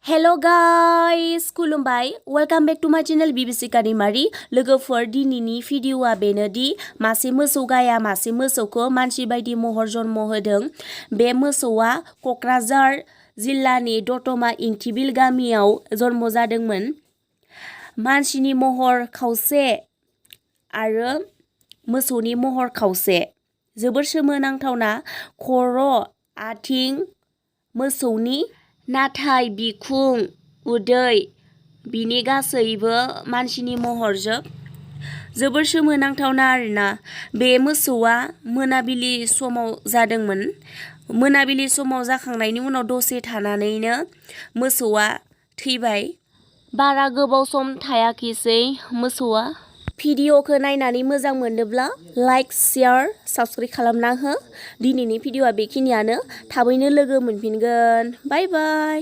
Hello guys खुलुमबाय welcome back to माय channel BBC कानिमारि लोगोफोर दिनैनि भिडिअआ बेनोदि मासे मोसौ गाया मासे मोसौखौ मानसि बायदि महर जन्म होदों। बे मोसौआ क'क्राझार जिल्लानि दतमा इंथिबिल गामियाव जन्म जादोंमोन। मानसिनि महर खावसे आरो मोसौनि महर खावसे जोबोर सोमोनांथावना खर' आथिं मोसौनि नाथाय बिखुं उदै बिनि गासैबो मानसिनि महरजों जोबोर सोमोनांथावना आरोना। बे मोसौआ मोनाबिलि समाव जादोंमोन। मोनाबिलि समाव जाखांनायनि उनाव दसे थानानैनो मोसौआ थैबाय। बारा गोबाव सम थायाखैसै मोसौआ। भिडिअखौ नायनानै मोजां मोनोब्ला लाइक शेयार साबस्क्राइब खालामना हो। दिनैनि भिडिअआ बेखिनियानो। थाबैनो लोगो मोनफिनगोन। बाय बाय।